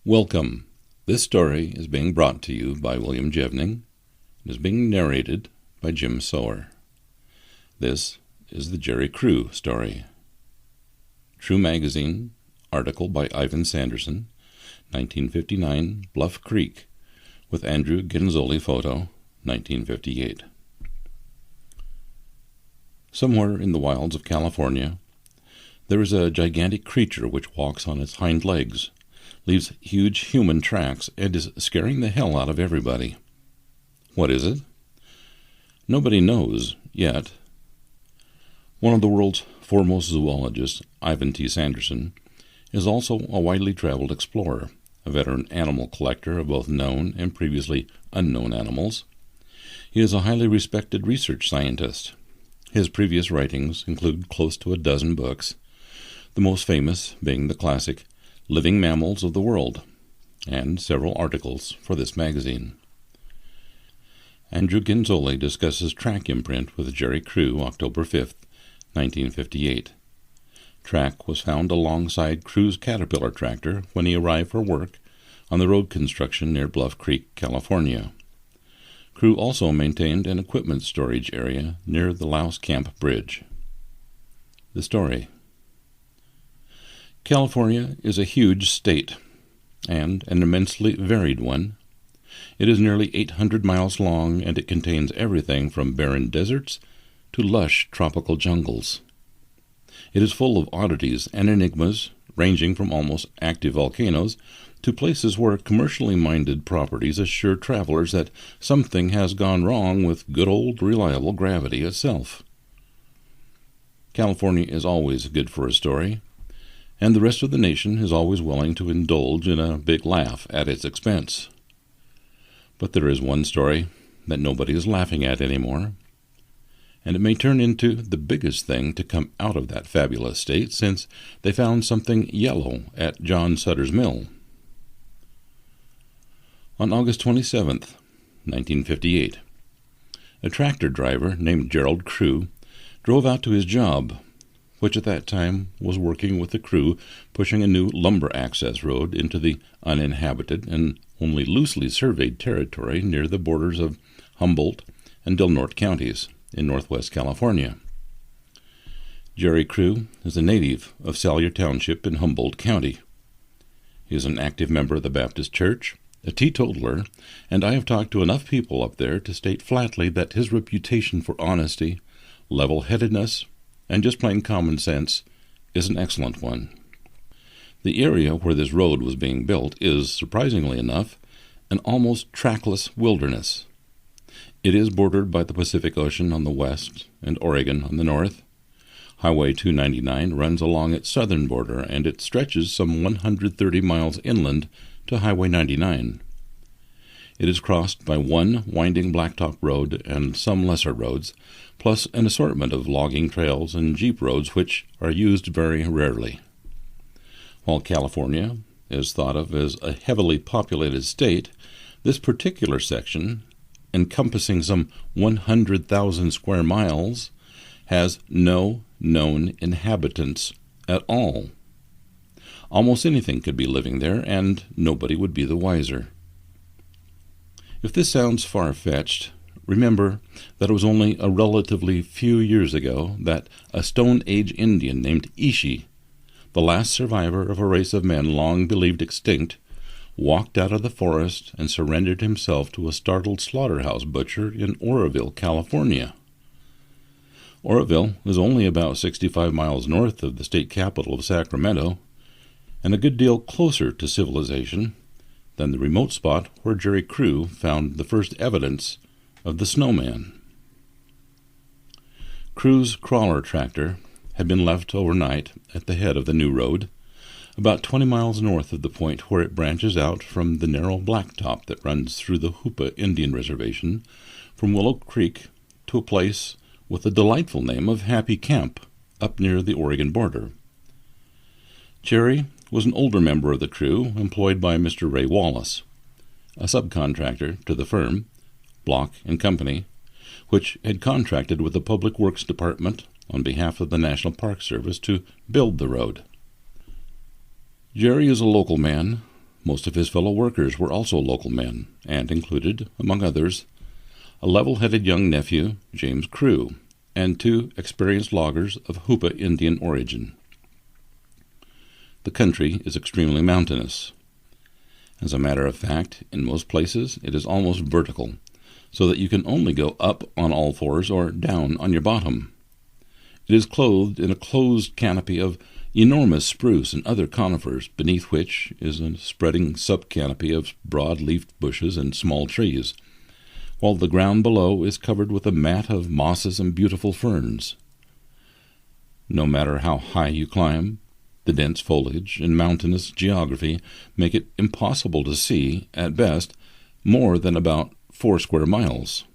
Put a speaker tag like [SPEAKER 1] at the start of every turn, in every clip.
[SPEAKER 1] Welcome. This story is being brought to you by William Jevning and is being narrated by Jim Sower. This is the Jerry Crew story. True Magazine, article by Ivan Sanderson, 1959, Bluff Creek, with Andrew Ginzoli photo, 1958. Somewhere in the wilds of California, there is a gigantic creature which walks on its hind legs, leaves huge human tracks, and is scaring the hell out of everybody. What is it? Nobody knows yet. One of the world's foremost zoologists, Ivan T. Sanderson, is also a widely traveled explorer, a veteran animal collector of both known and previously unknown animals. He is a highly respected research scientist. His previous writings include close to a dozen books, the most famous being the classic Living Mammals of the World, and several articles for this magazine. Andrew Ginzoli discusses track imprint with Jerry Crew, October 5th, 1958. Track was found alongside Crew's Caterpillar tractor when he arrived for work on the road construction near Bluff Creek, California. Crew also maintained an equipment storage area near the Louse Camp Bridge. The story. California is a huge state, and an immensely varied one. It is nearly 800 miles long, and it contains everything from barren deserts to lush tropical jungles. It is full of oddities and enigmas, ranging from almost active volcanoes to places where commercially minded properties assure travelers that something has gone wrong with good old reliable gravity itself. California is always good for a story, and the rest of the nation is always willing to indulge in a big laugh at its expense. But there is one story that nobody is laughing at anymore, and it may turn into the biggest thing to come out of that fabulous state since they found something yellow at John Sutter's mill. On August 27th, 1958, a tractor driver named Gerald Crew drove out to his job, which at that time was working with the crew pushing a new lumber access road into the uninhabited and only loosely surveyed territory near the borders of Humboldt and Del Norte counties in northwest California. Jerry Crew is a native of Salyer Township in Humboldt County. He is an active member of the Baptist Church, a teetotaler, and I have talked to enough people up there to state flatly that his reputation for honesty, level-headedness, and just plain common sense is an excellent one. The area where this road was being built is, surprisingly enough, an almost trackless wilderness. It is bordered by the Pacific Ocean on the west and Oregon on the north. Highway 299 runs along its southern border, and it stretches some 130 miles inland to Highway 99. It is crossed by one winding blacktop road and some lesser roads, plus an assortment of logging trails and jeep roads which are used very rarely. While California is thought of as a heavily populated state, this particular section, encompassing some 100,000 square miles, has no known inhabitants at all. Almost anything could be living there, and nobody would be the wiser. If this sounds far-fetched, remember that it was only a relatively few years ago that a Stone Age Indian named Ishi, the last survivor of a race of men long believed extinct, walked out of the forest and surrendered himself to a startled slaughterhouse butcher in Oroville, California. Oroville is only about 65 miles north of the state capital of Sacramento, and a good deal closer to civilization than the remote spot where Jerry Crew found the first evidence of the snowman. Crew's crawler tractor had been left overnight at the head of the new road, about 20 miles north of the point where it branches out from the narrow blacktop that runs through the Hoopa Indian Reservation from Willow Creek to a place with the delightful name of Happy Camp up near the Oregon border. Jerry was an older member of the crew employed by Mr. Ray Wallace, a subcontractor to the firm, Block and Company, which had contracted with the Public Works Department on behalf of the National Park Service to build the road. Jerry is a local man, Most of his fellow workers were also local men, and included, among others, a level-headed young nephew, James Crew, and 2 experienced loggers of Hoopa Indian origin. The country is extremely mountainous. As a matter of fact, in most places it is almost vertical, so that you can only go up on all fours or down on your bottom. It is clothed in a closed canopy of enormous spruce and other conifers, beneath which is a spreading sub-canopy of broad-leafed bushes and small trees, while the ground below is covered with a mat of mosses and beautiful ferns. No matter how high you climb, the dense foliage and mountainous geography make it impossible to see, at best, more than about 4 square miles.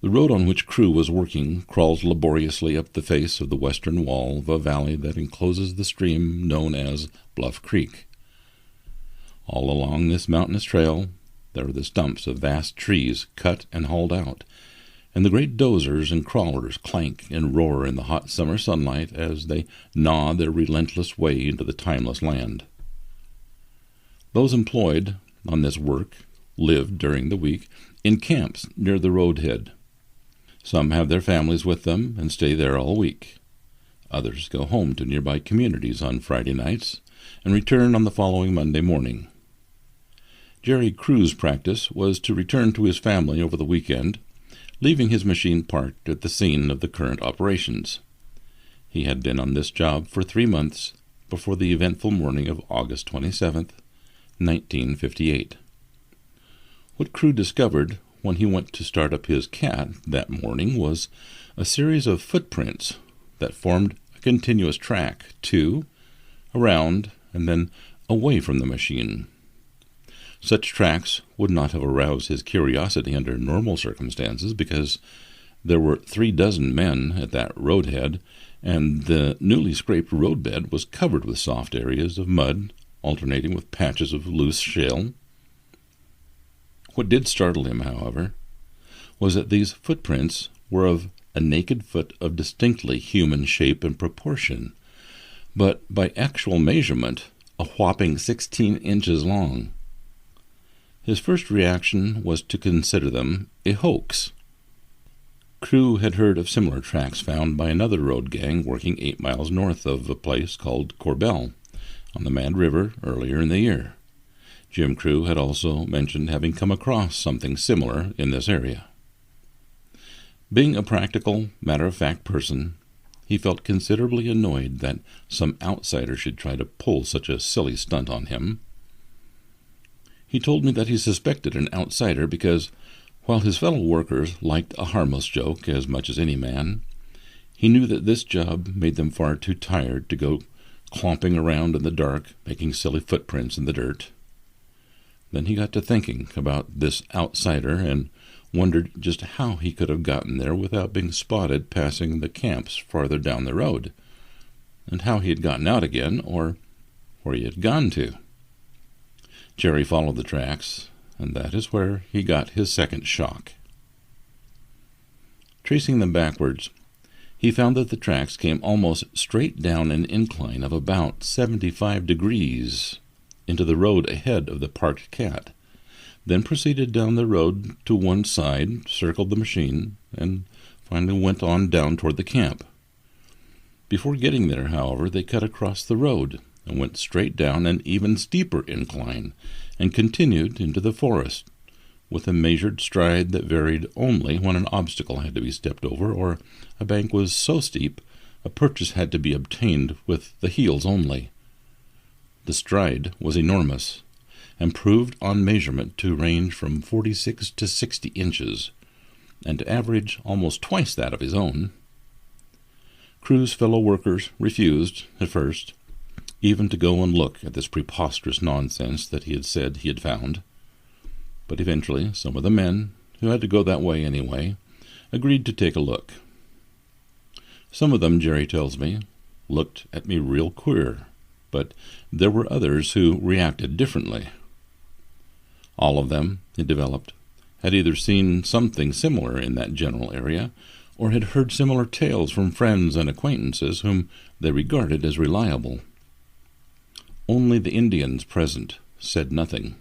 [SPEAKER 1] The road on which Crew was working crawls laboriously up the face of the western wall of a valley that encloses the stream known as Bluff Creek. All along this mountainous trail there are the stumps of vast trees cut and hauled out, and the great dozers and crawlers clank and roar in the hot summer sunlight as they gnaw their relentless way into the timeless land. Those employed on this work live during the week in camps near the roadhead. Some have their families with them and stay there all week. Others go home to nearby communities on Friday nights and return on the following Monday morning. Jerry Crew's practice was to return to his family over the weekend, leaving his machine parked at the scene of the current operations. He had been on this job for 3 months before the eventful morning of August 27th, 1958. What Crew discovered when he went to start up his cat that morning was a series of footprints that formed a continuous track to, around, and then away from the machine. Such tracks would not have aroused his curiosity under normal circumstances, because there were 36 men at that roadhead, and the newly scraped roadbed was covered with soft areas of mud, alternating with patches of loose shale. What did startle him, however, was that these footprints were of a naked foot of distinctly human shape and proportion, but by actual measurement a whopping 16 inches long. His first reaction was to consider them a hoax. Crew had heard of similar tracks found by another road gang working 8 miles north of a place called Corbell on the Mad River earlier in the year. Jim Crew had also mentioned having come across something similar in this area. Being a practical, matter-of-fact person, he felt considerably annoyed that some outsider should try to pull such a silly stunt on him. He told me that he suspected an outsider because, while his fellow workers liked a harmless joke as much as any man, he knew that this job made them far too tired to go clomping around in the dark, making silly footprints in the dirt. Then he got to thinking about this outsider and wondered just how he could have gotten there without being spotted passing the camps farther down the road, and how he had gotten out again, or where he had gone to. Jerry followed the tracks, and that is where he got his second shock. Tracing them backwards, he found that the tracks came almost straight down an incline of about 75 degrees into the road ahead of the parked cat, then proceeded down the road to one side, circled the machine, and finally went on down toward the camp. Before getting there, however, they cut across the road and went straight down an even steeper incline and continued into the forest, with a measured stride that varied only when an obstacle had to be stepped over or a bank was so steep a purchase had to be obtained with the heels only. The stride was enormous, and proved on measurement to range from 46 to 60 inches, and to average almost twice that of his own. Crew's fellow workers refused, at first, even to go and look at this preposterous nonsense that he had said he had found. But eventually some of the men, who had to go that way anyway, agreed to take a look. Some of them, Jerry tells me, looked at me real queer, but there were others who reacted differently. All of them, it developed, had either seen something similar in that general area, or had heard similar tales from friends and acquaintances whom they regarded as reliable. Only the Indians present said nothing.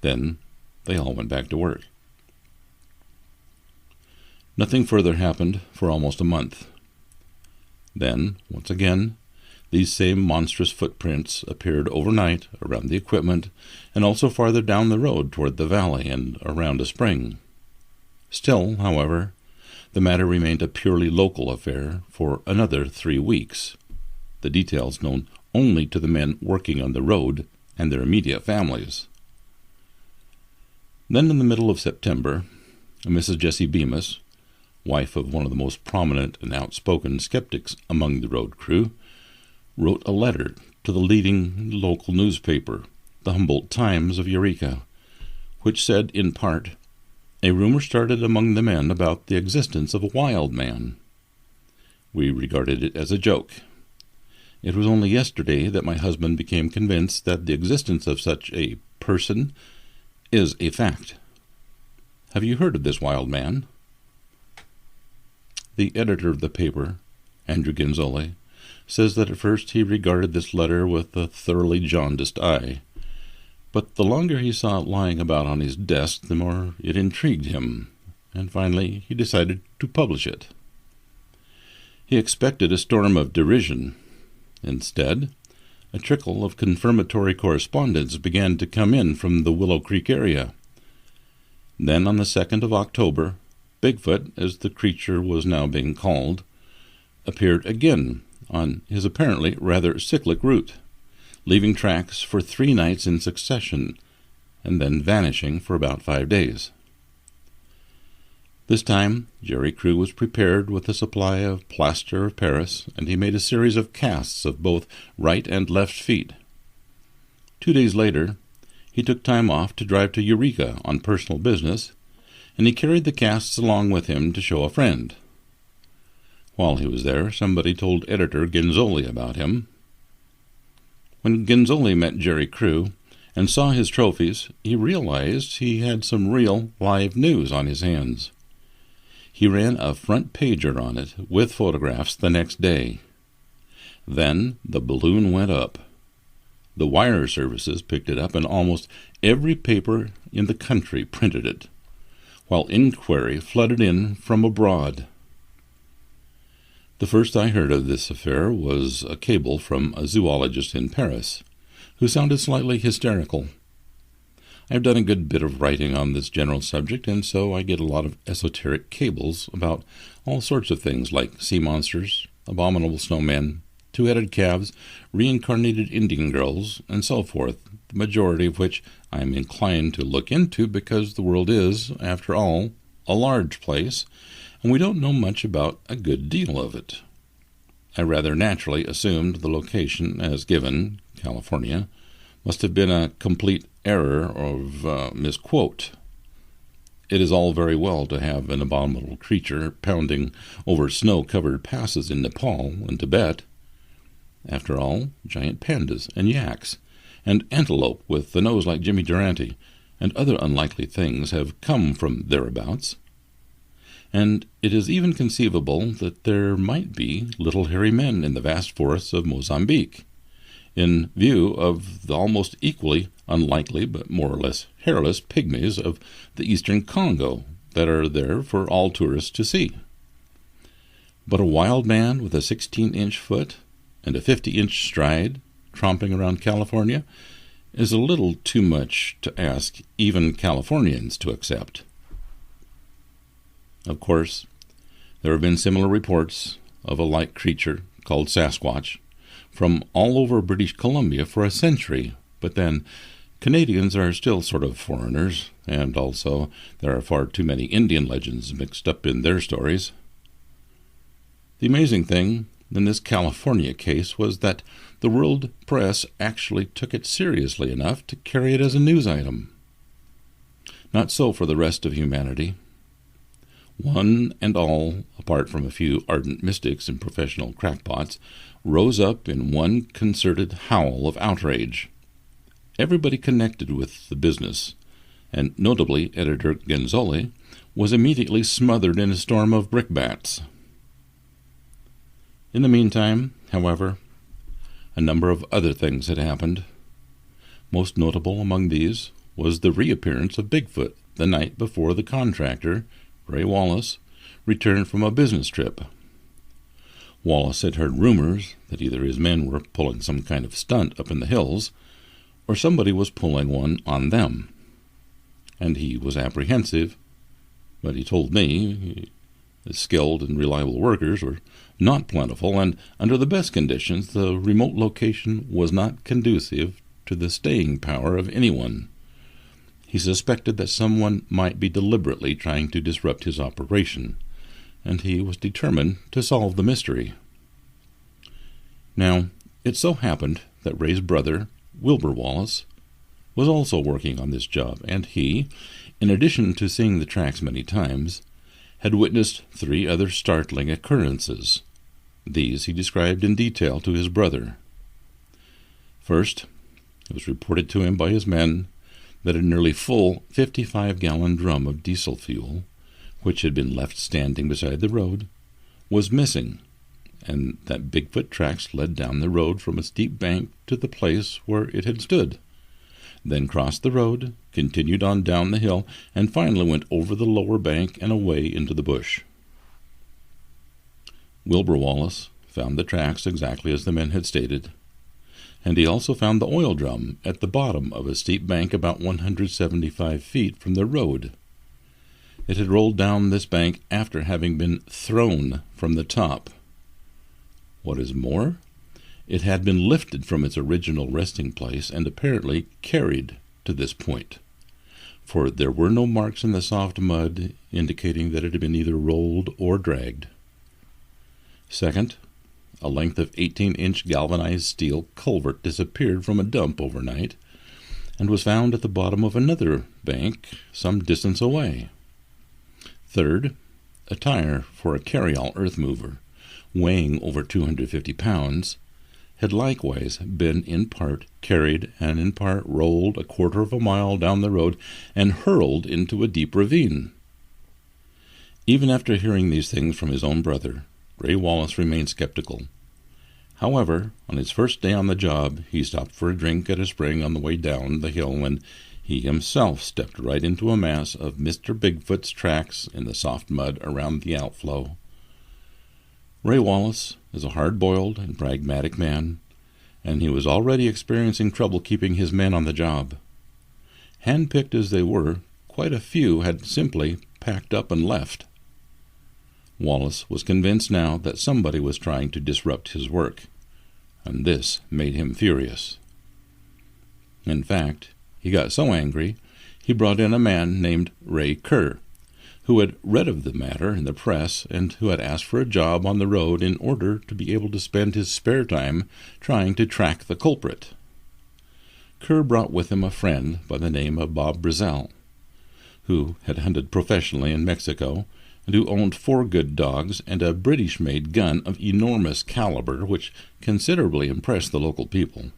[SPEAKER 1] Then they all went back to work. Nothing further happened for almost a month. Then, once again, these same monstrous footprints appeared overnight around the equipment and also farther down the road toward the valley and around a spring. Still, however, the matter remained a purely local affair for another 3 weeks, the details known only to the men working on the road and their immediate families. Then in the middle of September, Mrs. Jessie Bemis, wife of one of the most prominent and outspoken skeptics among the road crew, wrote a letter to the leading local newspaper, the Humboldt Times of Eureka, which said, in part, "A rumor started among the men about the existence of a wild man. We regarded it as a joke. It was only yesterday that my husband became convinced that the existence of such a person is a fact. Have you heard of this wild man?" The editor of the paper, Andrew Genzoli, says that at first he regarded this letter with a thoroughly jaundiced eye, but the longer he saw it lying about on his desk, the more it intrigued him, and finally he decided to publish it. He expected a storm of derision. Instead, a trickle of confirmatory correspondence began to come in from the Willow Creek area. Then on the 2nd of October, Bigfoot, as the creature was now being called, appeared again on his apparently rather cyclic route, leaving tracks for 3 nights in succession, and then vanishing for about 5 days. This time, Jerry Crew was prepared with a supply of plaster of Paris, and he made a series of casts of both right and left feet. 2 days later, he took time off to drive to Eureka on personal business, and he carried the casts along with him to show a friend. While he was there, somebody told editor Genzoli about him. When Genzoli met Jerry Crew and saw his trophies, he realized he had some real live news on his hands. He ran a front pager on it with photographs the next day. Then the balloon went up. The wire services picked it up, and almost every paper in the country printed it, while inquiry flooded in from abroad. The first I heard of this affair was a cable from a zoologist in Paris, who sounded slightly hysterical. I've done a good bit of writing on this general subject, and so I get a lot of esoteric cables about all sorts of things like sea monsters, abominable snowmen, 2-headed calves, reincarnated Indian girls, and so forth, the majority of which I am inclined to look into because the world is, after all, a large place, and we don't know much about a good deal of it. I rather naturally assumed the location as given, California, must have been a complete error of misquote. It is all very well to have an abominable creature pounding over snow-covered passes in Nepal and Tibet. After all, giant pandas and yaks, and antelope with the nose like Jimmy Durante, and other unlikely things have come from thereabouts. And it is even conceivable that there might be little hairy men in the vast forests of Mozambique, in view of the almost equally unlikely but more or less hairless pygmies of the eastern Congo that are there for all tourists to see. But a wild man with a 16-inch foot and a 50-inch stride tromping around California is a little too much to ask even Californians to accept. Of course, there have been similar reports of a like creature called Sasquatch from all over British Columbia for a century, but then Canadians are still sort of foreigners, and also there are far too many Indian legends mixed up in their stories. The amazing thing in this California case was that the world press actually took it seriously enough to carry it as a news item. Not so for the rest of humanity. One and all, apart from a few ardent mystics and professional crackpots, rose up in one concerted howl of outrage. Everybody connected with the business, and notably editor Genzoli, was immediately smothered in a storm of brickbats. In the meantime, however, a number of other things had happened. Most notable among these was the reappearance of Bigfoot the night before the contractor, Ray Wallace, returned from a business trip. Wallace had heard rumors that either his men were pulling some kind of stunt up in the hills, or somebody was pulling one on them. And he was apprehensive, but he told me the skilled and reliable workers were not plentiful, and under the best conditions the remote location was not conducive to the staying power of anyone. He suspected that someone might be deliberately trying to disrupt his operation, and he was determined to solve the mystery. Now, it so happened that Ray's brother, Wilbur Wallace, was also working on this job, and he, in addition to seeing the tracks many times, had witnessed 3 other startling occurrences. These he described in detail to his brother. First, it was reported to him by his men that a nearly full 55-gallon drum of diesel fuel, which had been left standing beside the road, was missing, and that Bigfoot tracks led down the road from a steep bank to the place where it had stood, then crossed the road, continued on down the hill, and finally went over the lower bank and away into the bush. Wilbur Wallace found the tracks exactly as the men had stated, and he also found the oil drum at the bottom of a steep bank about 175 feet from the road. It had rolled down this bank after having been thrown from the top. What is more, it had been lifted from its original resting place and apparently carried to this point, for there were no marks in the soft mud indicating that it had been either rolled or dragged. Second, a length of 18-inch galvanized steel culvert disappeared from a dump overnight and was found at the bottom of another bank some distance away. Third, a tire for a carryall earth mover, weighing over 250 pounds, had likewise been in part carried and in part rolled a quarter of a mile down the road and hurled into a deep ravine. Even after hearing these things from his own brother, Ray Wallace remained skeptical. However, on his first day on the job, he stopped for a drink at a spring on the way down the hill when he himself stepped right into a mass of Mr. Bigfoot's tracks in the soft mud around the outflow. Ray Wallace is a hard-boiled and pragmatic man, and he was already experiencing trouble keeping his men on the job. Hand-picked as they were, quite a few had simply packed up and left. Wallace was convinced now that somebody was trying to disrupt his work, and this made him furious. In fact, he got so angry, he brought in a man named Ray Kerr, who had read of the matter in the press and who had asked for a job on the road in order to be able to spend his spare time trying to track the culprit. Kerr brought with him a friend by the name of Bob Basile, who had hunted professionally in Mexico and who owned 4 good dogs and a British-made gun of enormous caliber which considerably impressed the local people.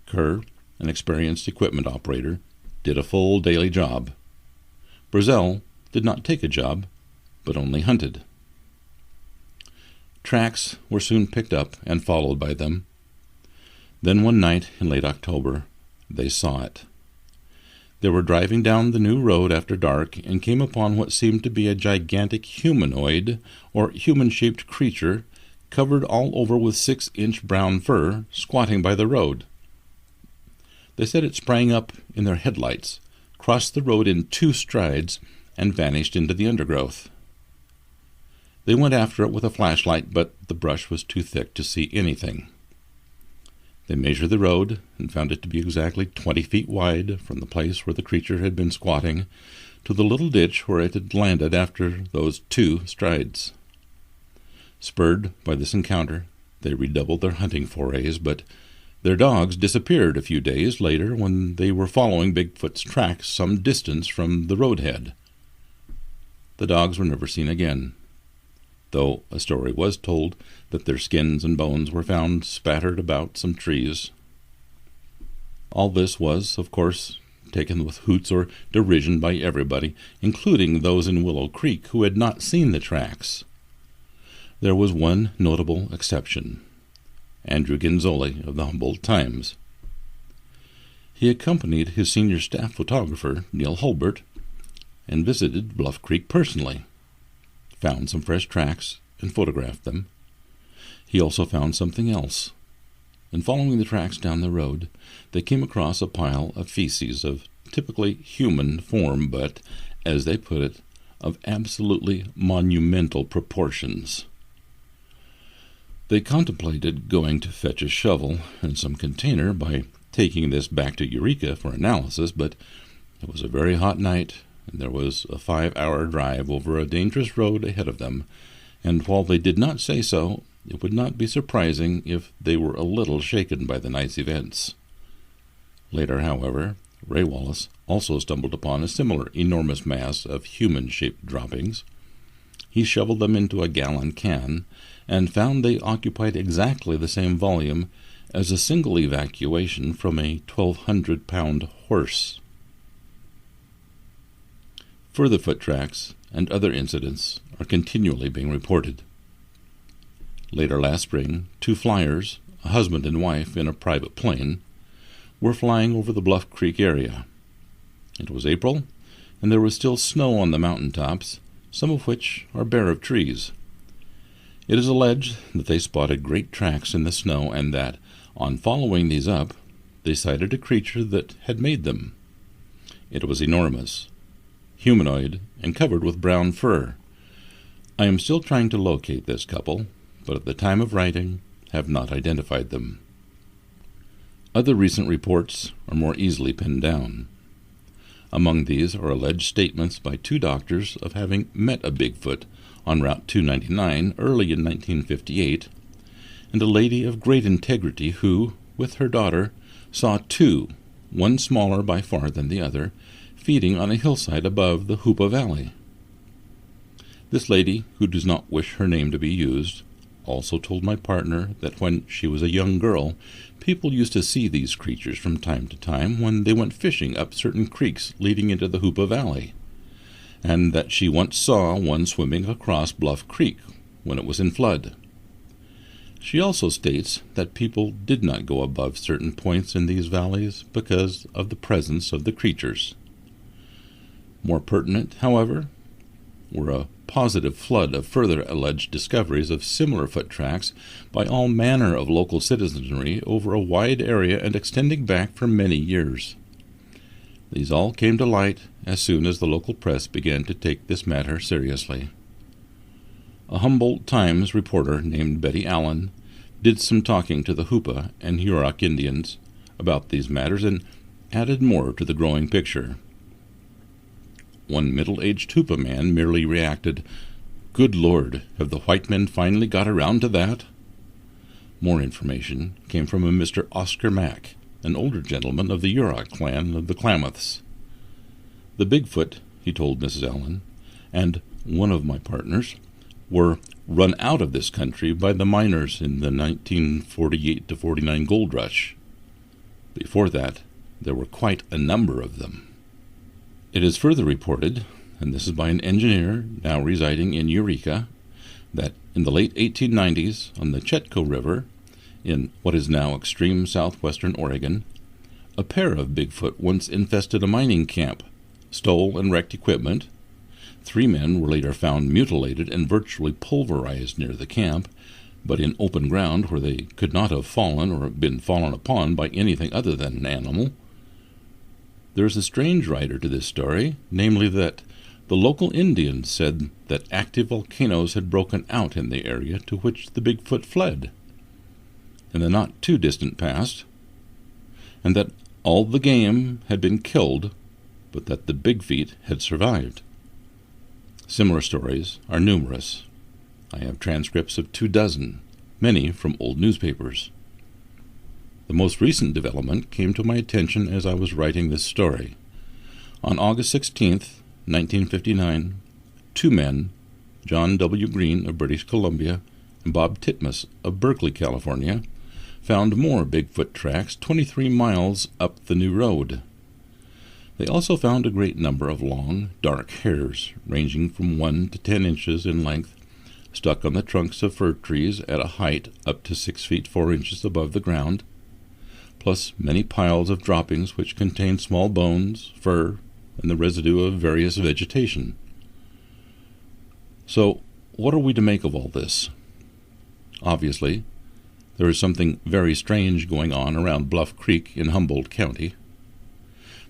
[SPEAKER 1] Kerr, an experienced equipment operator, did a full daily job. Basile did not take a job, but only hunted. Tracks were soon picked up and followed by them. Then one night in late October, they saw it. They were driving down the new road after dark and came upon what seemed to be a gigantic humanoid or human-shaped creature covered all over with 6-inch brown fur squatting by the road. They said it sprang up in their headlights, crossed the road in 2 strides, and vanished into the undergrowth. They went after it with a flashlight, but the brush was too thick to see anything. They measured the road and found it to be exactly 20 feet wide from the place where the creature had been squatting to the little ditch where it had landed after those 2 strides. Spurred by this encounter, they redoubled their hunting forays, but their dogs disappeared a few days later when they were following Bigfoot's tracks some distance from the roadhead. The dogs were never seen again, though a story was told that their skins and bones were found spattered about some trees. All this was, of course, taken with hoots or derision by everybody, including those in Willow Creek who had not seen the tracks. There was one notable exception. Andrew Ginzoli of the Humboldt Times. He accompanied his senior staff photographer, Neil Hulbert, and visited Bluff Creek personally, found some fresh tracks, and photographed them. He also found something else. In following the tracks down the road, they came across a pile of feces of typically human form, but, as they put it, of absolutely monumental proportions. They contemplated going to fetch a shovel and some container by taking this back to Eureka for analysis, but it was a very hot night, and there was a 5-hour drive over a dangerous road ahead of them, and while they did not say so, it would not be surprising if they were a little shaken by the night's events. Later, however, Ray Wallace also stumbled upon a similar enormous mass of human-shaped droppings. He shoveled them into a gallon can and found they occupied exactly the same volume as a single evacuation from a 1,200-pound horse. Further foot tracks and other incidents are continually being reported. Later last spring, 2 flyers, a husband and wife in a private plane, were flying over the Bluff Creek area. It was April, and there was still snow on the mountain tops, some of which are bare of trees. It is alleged that they spotted great tracks in the snow and that, on following these up, they sighted a creature that had made them. It was enormous, humanoid, and covered with brown fur. I am still trying to locate this couple, but at the time of writing have not identified them. Other recent reports are more easily pinned down. Among these are alleged statements by 2 doctors of having met a Bigfoot on Route 299 early in 1958, and a lady of great integrity who, with her daughter, saw 2, one smaller by far than the other, feeding on a hillside above the Hoopa Valley. This lady, who does not wish her name to be used, also told my partner that when she was a young girl, people used to see these creatures from time to time when they went fishing up certain creeks leading into the Hoopa Valley, and that she once saw one swimming across Bluff Creek when it was in flood. She also states that people did not go above certain points in these valleys because of the presence of the creatures. More pertinent, however, were a positive flood of further alleged discoveries of similar foot tracks by all manner of local citizenry over a wide area and extending back for many years. These all came to light as soon as the local press began to take this matter seriously. A Humboldt Times reporter named Betty Allen did some talking to the Hoopa and Yurok Indians about these matters and added more to the growing picture. One middle-aged Hoopa man merely reacted, "Good Lord, have the white men finally got around to that?" More information came from a Mr. Oscar Mack, an older gentleman of the Yurok clan of the Klamaths. The Bigfoot, he told Mrs. Allen, and one of my partners, were run out of this country by the miners in the 1948-49 gold rush. Before that, there were quite a number of them. It is further reported, and this is by an engineer now residing in Eureka, that in the late 1890s on the Chetco River, in what is now extreme southwestern Oregon, a pair of Bigfoot once infested a mining camp, stole and wrecked equipment. 3 men were later found mutilated and virtually pulverized near the camp, but in open ground where they could not have fallen or been fallen upon by anything other than an animal. There is a strange writer to this story, namely that the local Indians said that active volcanoes had broken out in the area to which the Bigfoot fled in the not-too-distant past, and that all the game had been killed, but that the Big Feet had survived. Similar stories are numerous. I have transcripts of 24, many from old newspapers. The most recent development came to my attention as I was writing this story. On August 16th, 1959, 2 men, John W. Green of British Columbia and Bob Titmus of Berkeley, California, found more Bigfoot tracks 23 miles up the new road. They also found a great number of long, dark hairs, ranging from 1 to 10 inches in length, stuck on the trunks of fir trees at a height up to 6 feet 4 inches above the ground, plus many piles of droppings which contain small bones, fur, and the residue of various vegetation. So, what are we to make of all this? Obviously, there is something very strange going on around Bluff Creek in Humboldt County.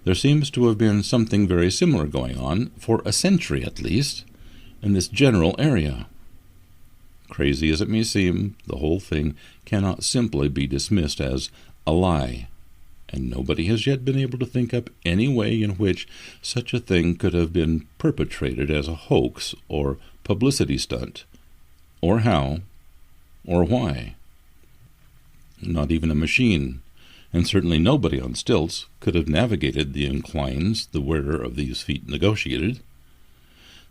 [SPEAKER 1] There seems to have been something very similar going on, for a century at least, in this general area. Crazy as it may seem, the whole thing cannot simply be dismissed as a lie, and nobody has yet been able to think up any way in which such a thing could have been perpetrated as a hoax or publicity stunt, or how, or why. Not even a machine, and certainly nobody on stilts, could have navigated the inclines the wearer of these feet negotiated.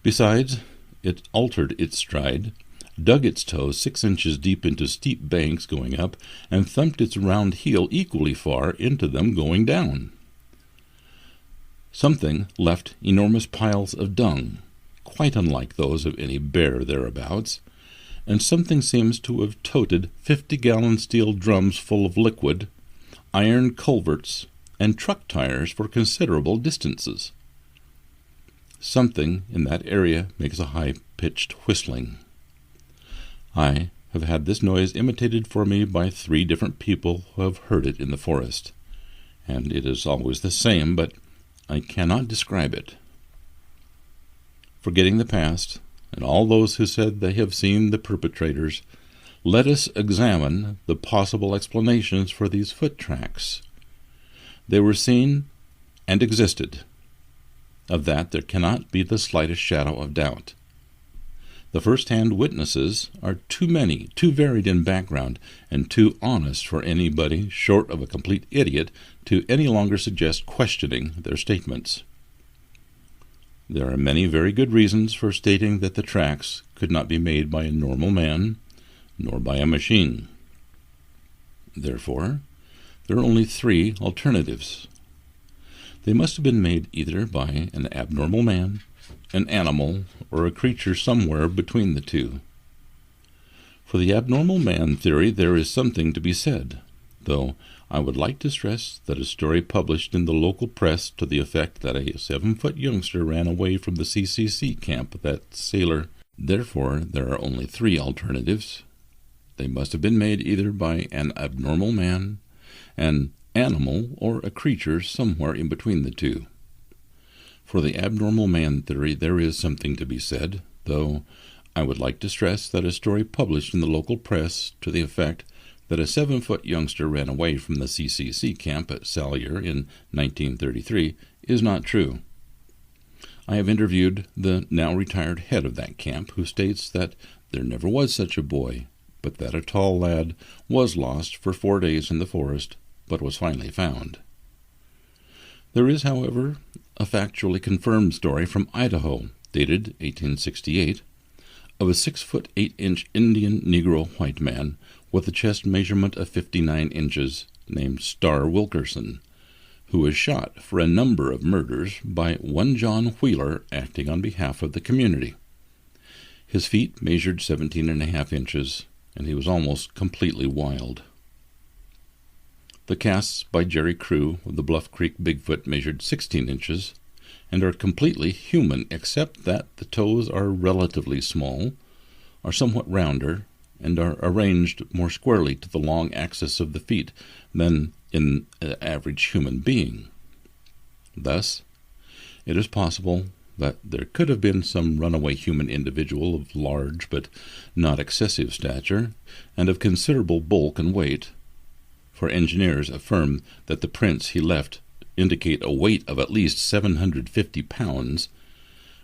[SPEAKER 1] Besides, it altered its stride, dug its toes 6 inches deep into steep banks going up, and thumped its round heel equally far into them going down. Something left enormous piles of dung, quite unlike those of any bear thereabouts, and something seems to have toted 50-gallon steel drums full of liquid, iron culverts, and truck tires for considerable distances. Something in that area makes a high-pitched whistling. I have had this noise imitated for me by 3 different people who have heard it in the forest, and it is always the same, but I cannot describe it. Forgetting the past, and all those who said they have seen the perpetrators, let us examine the possible explanations for these foot tracks. They were seen and existed. Of that there cannot be the slightest shadow of doubt. The first-hand witnesses are too many, too varied in background, and too honest for anybody, short of a complete idiot, to any longer suggest questioning their statements. There are many very good reasons for stating that the tracks could not be made by a normal man, nor by a machine. Therefore, there are only 3 alternatives. They must have been made either by an abnormal man, an animal, or a creature somewhere between the two. For the abnormal man theory there is something to be said, though I would like to stress that a story published in the local press to the effect that a 7-foot youngster ran away from the CCC camp, that sailor. Therefore, there are only 3 alternatives. They must have been made either by an abnormal man, an animal, or a creature somewhere in between the two. For the abnormal man theory there is something to be said, though I would like to stress that a story published in the local press to the effect that a 7-foot youngster ran away from the CCC camp at Salyer in 1933 is not true. I have interviewed the now-retired head of that camp, who states that there never was such a boy, but that a tall lad was lost for 4 days in the forest, but was finally found. There is, however, a factually confirmed story from Idaho, dated 1868, of a 6-foot 8-inch Indian Negro white man with a chest measurement of 59 inches, named Star Wilkerson, who was shot for a number of murders by one John Wheeler acting on behalf of the community. His feet measured 17.5 inches, and he was almost completely wild. The casts by Jerry Crew of the Bluff Creek Bigfoot measured 16 inches and are completely human, except that the toes are relatively small, are somewhat rounder, and are arranged more squarely to the long axis of the feet than in an average human being. Thus, it is possible that there could have been some runaway human individual of large but not excessive stature, and of considerable bulk and weight, for engineers affirm that the prints he left indicate a weight of at least 750 pounds,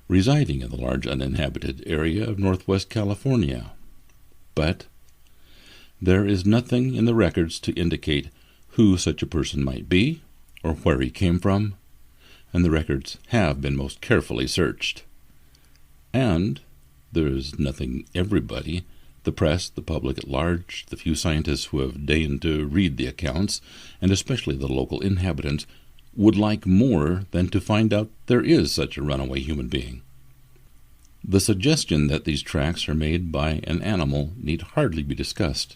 [SPEAKER 1] residing in the large uninhabited area of northwest California. But there is nothing in the records to indicate who such a person might be, or where he came from, and the records have been most carefully searched. And there is nothing everybody, the press, the public at large, the few scientists who have deigned to read the accounts, and especially the local inhabitants, would like more than to find out there is such a runaway human being. The suggestion that these tracks are made by an animal need hardly be discussed.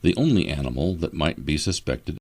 [SPEAKER 1] The only animal that might be suspected